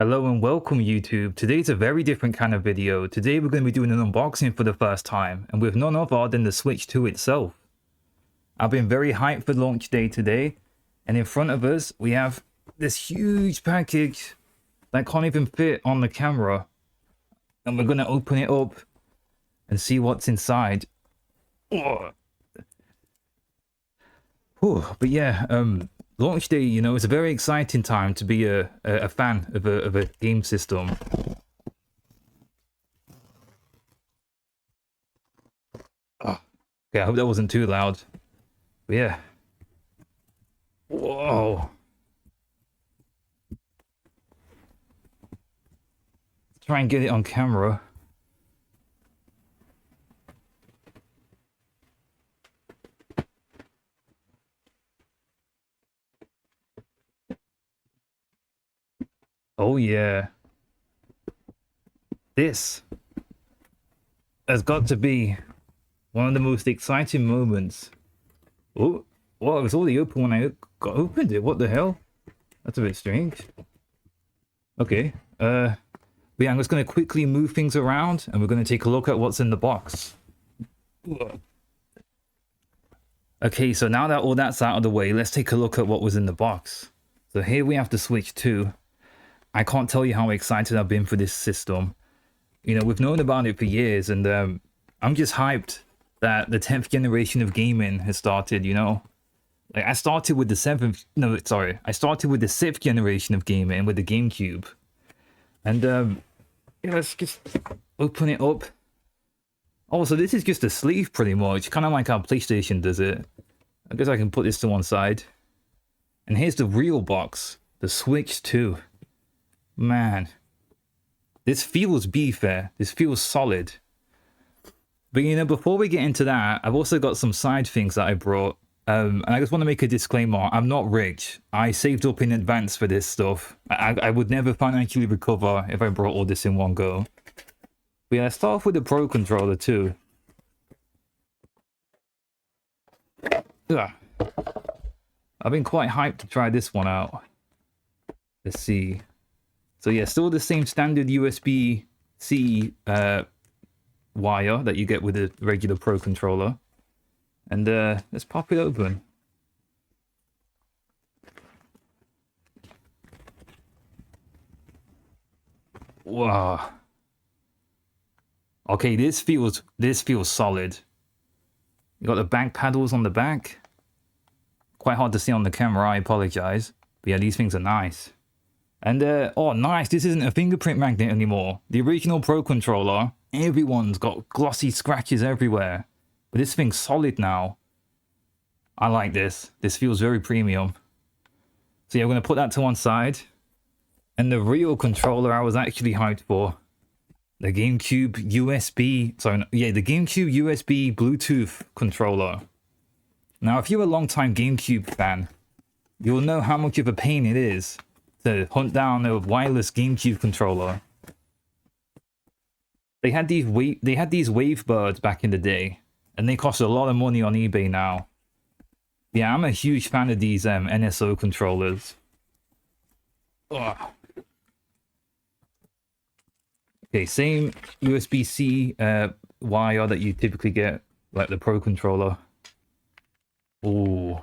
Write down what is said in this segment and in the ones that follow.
Hello and welcome YouTube. Today's a very different kind of video. Today we're going to be doing an unboxing for the first time and with none other than the Switch 2 itself. I've been very hyped for launch day today, and in front of us we have this huge package that can't even fit on the camera, and we're going to open it up and see what's inside. Oh. But yeah, launch day, you know, it's a very exciting time to be a fan of a game system. Oh, okay, I hope that wasn't too loud. But yeah. Whoa. Let's try and get it on camera. Oh yeah. This has got to be one of the most exciting moments. Oh, well, it was already open when I opened it. What the hell? That's a bit strange. Okay. But yeah, I'm just going to quickly move things around and we're going to take a look at what's in the box. Okay, so now that all that's out of the way, let's take a look at what was in the box. So here we have the Switch 2. I can't tell you how excited I've been for this system. You know, we've known about it for years, and I'm just hyped that the 10th generation of gaming has started, you know? Like, I started with the 6th generation of gaming with the GameCube. And, yeah, let's just open it up. Oh, so this is just a sleeve, pretty much, kind of like how PlayStation does it. I guess I can put this to one side. And here's the real box, the Switch 2. Man, this feels beefy. This feels solid. But you know, before we get into that, I've also got some side things that I brought. And I just want to make a disclaimer. I'm not rich. I saved up in advance for this stuff. I would never financially recover if I brought all this in one go. But yeah, let's start off with the Pro Controller too. Ugh. I've been quite hyped to try this one out. Let's see. So yeah, still the same standard USB-C wire that you get with a regular Pro Controller. And let's pop it open. Wow. Okay, this feels solid. You got the back paddles on the back. Quite hard to see on the camera, I apologize. But yeah, these things are nice. And, oh nice, this isn't a fingerprint magnet anymore. The original Pro Controller, everyone's got glossy scratches everywhere. But this thing's solid now. I like this. This feels very premium. So yeah, I'm going to put that to one side. And the real controller I was actually hyped for. The GameCube USB, the GameCube USB Bluetooth controller. Now, if you're a long-time GameCube fan, you'll know how much of a pain it is to hunt down a wireless GameCube controller. They had these Wavebirds back in the day, and they cost a lot of money on eBay now. Yeah, I'm a huge fan of these NSO controllers. Ugh. Okay, same USB-C wire that you typically get, like the Pro Controller. Ooh.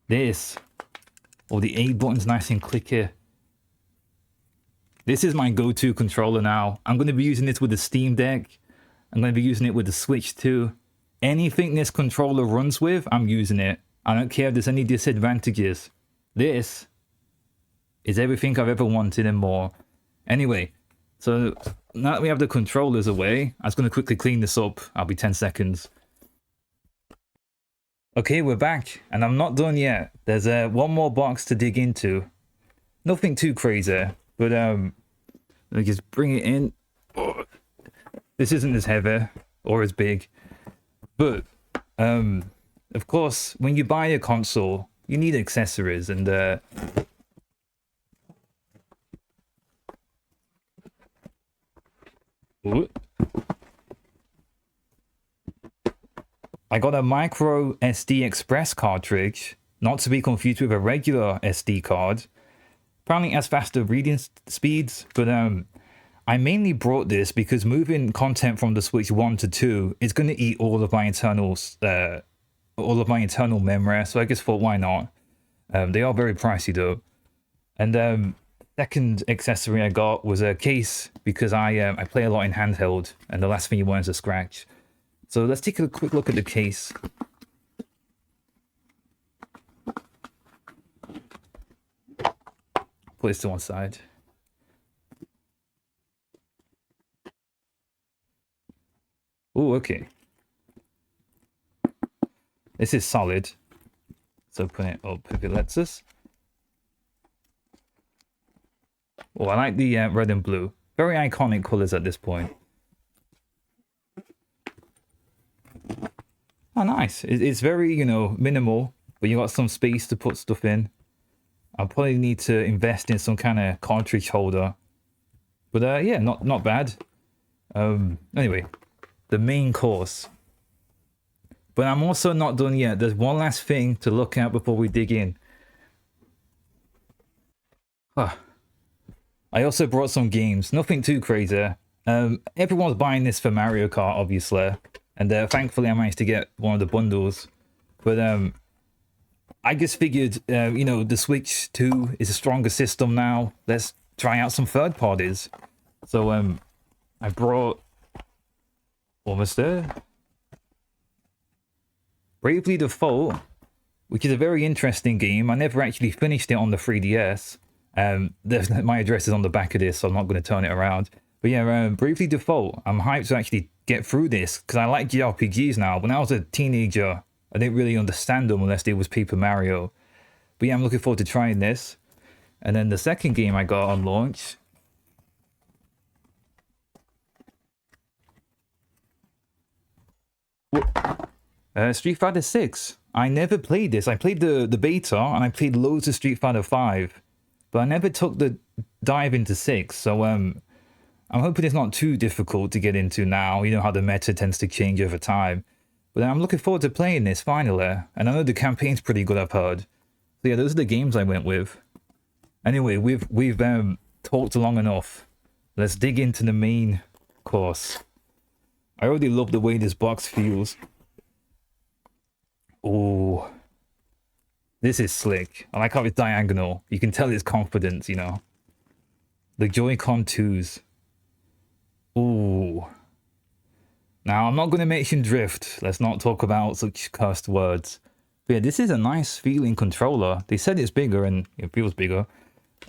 This. Oh, the A button's nice and clicky. This is my go-to controller now. I'm going to be using this with the Steam Deck. I'm going to be using it with the Switch 2. Anything this controller runs with, I'm using it. I don't care if there's any disadvantages. This is everything I've ever wanted and more. Anyway, so now that we have the controllers away, I'm just going to quickly clean this up. I'll be 10 seconds. Okay, we're back, and I'm not done yet. There's one more box to dig into. Nothing too crazy, but let me just bring it in. Oh, this isn't as heavy or as big, but of course, when you buy a console, you need accessories, and I got a micro SD express cartridge, not to be confused with a regular SD card. Apparently it has faster reading speeds, but I mainly brought this because moving content from the Switch 1 to 2 is going to eat all of my internal memory, so I just thought, why not? They are very pricey though. And second accessory I got was a case because I play a lot in handheld, and the last thing you want is a scratch. So let's take a quick look at the case. Put this to one side. Oh, okay. This is solid. Let's open it up if it lets us. Oh, I like the red and blue. Very iconic colors at this point. Oh, nice. It's very, you know, minimal, but you got some space to put stuff in. I'll probably need to invest in some kind of cartridge holder. But yeah, not bad. Anyway, the main course. But I'm also not done yet. There's one last thing to look at before we dig in. Huh. I also brought some games. Nothing too crazy. Everyone's buying this for Mario Kart, obviously. And thankfully I managed to get one of the bundles. But I just figured, you know, the Switch 2 is a stronger system now. Let's try out some third parties. So I brought... Almost there. Bravely Default, which is a very interesting game. I never actually finished it on the 3DS. My address is on the back of this, so I'm not going to turn it around. But yeah, Bravely Default, I'm hyped to actually get through this, because I like JRPGs now. When I was a teenager, I didn't really understand them unless it was Paper Mario. But yeah, I'm looking forward to trying this. And then the second game I got on launch... Street Fighter 6. I never played this. I played the beta, and I played loads of Street Fighter 5. But I never took the dive into 6, so I'm hoping it's not too difficult to get into now. You know how the meta tends to change over time. But I'm looking forward to playing this finally. And I know the campaign's pretty good, I've heard. So yeah, those are the games I went with. Anyway, we've talked long enough. Let's dig into the main course. I already love the way this box feels. Oh, this is slick. I like how it's diagonal. You can tell it's confidence, you know. The Joy-Con 2s. Ooh. Now, I'm not going to mention drift. Let's not talk about such cursed words. But yeah, this is a nice feeling controller. They said it's bigger and it feels bigger.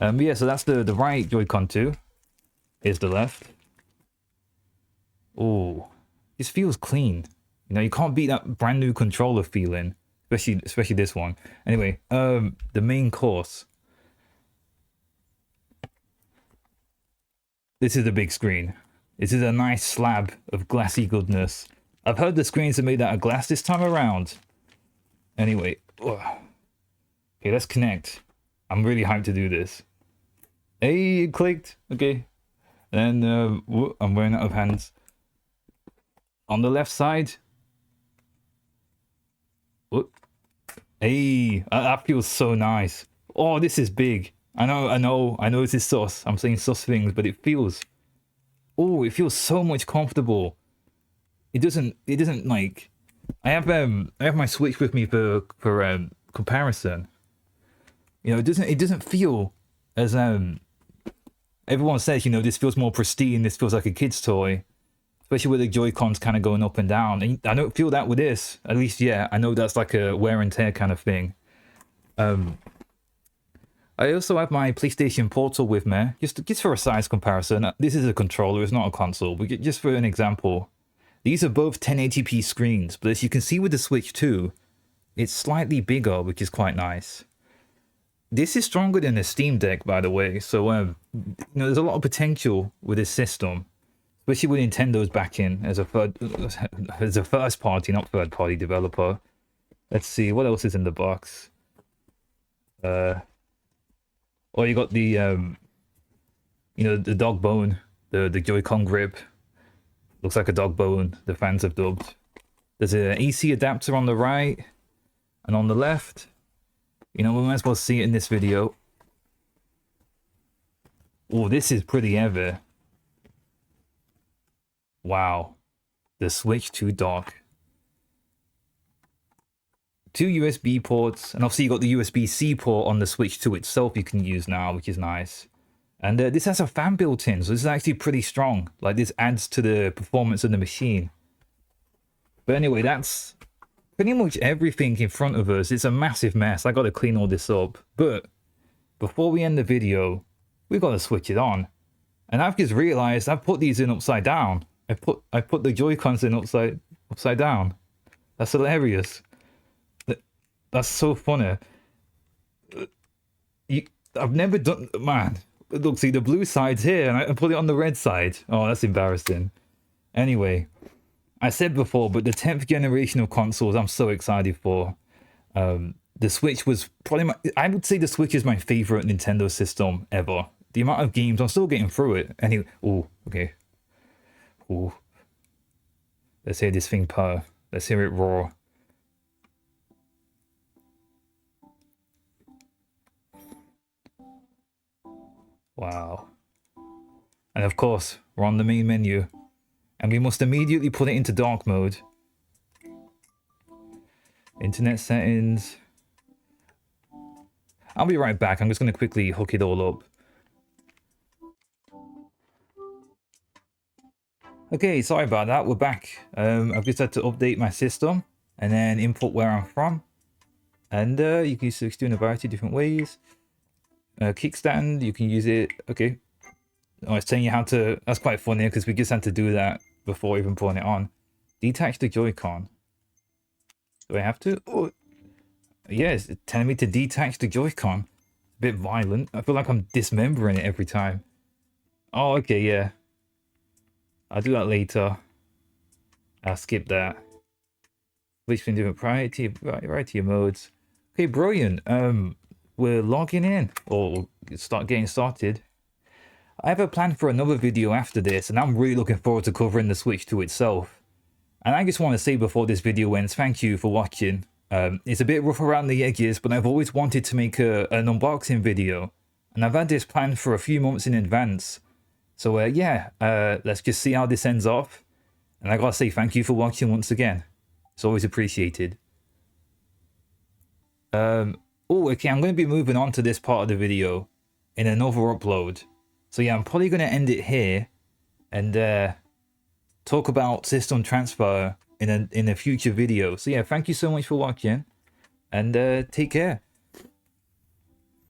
Yeah, so that's the right Joy-Con 2. Here's the left. Ooh. This feels clean. You know, you can't beat that brand new controller feeling. Especially this one. Anyway, the main course. This is the big screen. This is a nice slab of glassy goodness. I've heard the screens are made out of glass this time around. Anyway. Ugh. Okay, let's connect. I'm really hyped to do this. Hey, it clicked. Okay. And I'm wearing out of hands. On the left side. Whoop. Hey, that feels so nice. Oh, this is big. I know this is sus. I'm saying sus things, but it feels... Oh, it feels so much comfortable. It doesn't like... I have my Switch with me for comparison. You know, it doesn't feel as everyone says, you know, this feels more pristine, this feels like a kid's toy. Especially with the Joy-Cons kind of going up and down. And I don't feel that with this. At least, yeah, I know that's like a wear and tear kind of thing. I also have my PlayStation Portal with me, just for a size comparison. This is a controller, it's not a console, but just for an example. These are both 1080p screens, but as you can see with the Switch 2, it's slightly bigger, which is quite nice. This is stronger than the Steam Deck, by the way, so you know, there's a lot of potential with this system. Especially with Nintendo's backing as a first party, not third party developer. Let's see, what else is in the box? Oh, you got the, you know, the dog bone, the Joy-Con grip. Looks like a dog bone, the fans have dubbed. There's an AC adapter on the right, and on the left, you know, we might as well see it in this video. Oh, this is pretty heavy. Wow. The Switch 2 dock. 2 USB ports, and obviously you got the USB-C port on the Switch 2 itself you can use now, which is nice. And this has a fan built in, so this is actually pretty strong. Like, this adds to the performance of the machine. But anyway, that's pretty much everything in front of us. It's a massive mess. I gotta clean all this up. But before we end the video, we gotta switch it on. And I've just realized I've put these in upside down. I put the Joy-Cons in upside down. That's hilarious. That's so funny. I've never done, man. Look, see the blue side's here, and I put it on the red side. Oh, that's embarrassing. Anyway, I said before, but the 10th generation of consoles, I'm so excited for. The Switch was probably I would say the Switch is my favorite Nintendo system ever. The amount of games, I'm still getting through it. Anyway, oh, okay. Oh, let's hear this thing purr. Let's hear it roar. Wow. And of course, we're on the main menu. And we must immediately put it into dark mode. Internet settings. I'll be right back. I'm just going to quickly hook it all up. Okay, sorry about that. We're back. I've just had to update my system and then input where I'm from. And you can use 16 in a variety of different ways. Kickstand, you can use it. Okay. Oh, it's telling you how to. That's quite funny because we just had to do that before even putting it on. Detach the Joy-Con. Do I have to? Oh, yes, it's telling me to detach the Joy-Con. A bit violent. I feel like I'm dismembering it every time. Oh, okay, yeah. I'll do that later. I'll skip that. Switch between different variety of modes. Okay, brilliant. We're logging in, or start getting started. I have a plan for another video after this, and I'm really looking forward to covering the Switch 2 itself. And I just want to say before this video ends, thank you for watching. It's a bit rough around the edges, but I've always wanted to make an unboxing video, and I've had this planned for a few months in advance. So yeah, let's just see how this ends off. And I gotta say thank you for watching once again. It's always appreciated. Oh, okay, I'm going to be moving on to this part of the video in another upload. So yeah, I'm probably going to end it here and talk about system transfer in a future video. So yeah, thank you so much for watching and take care.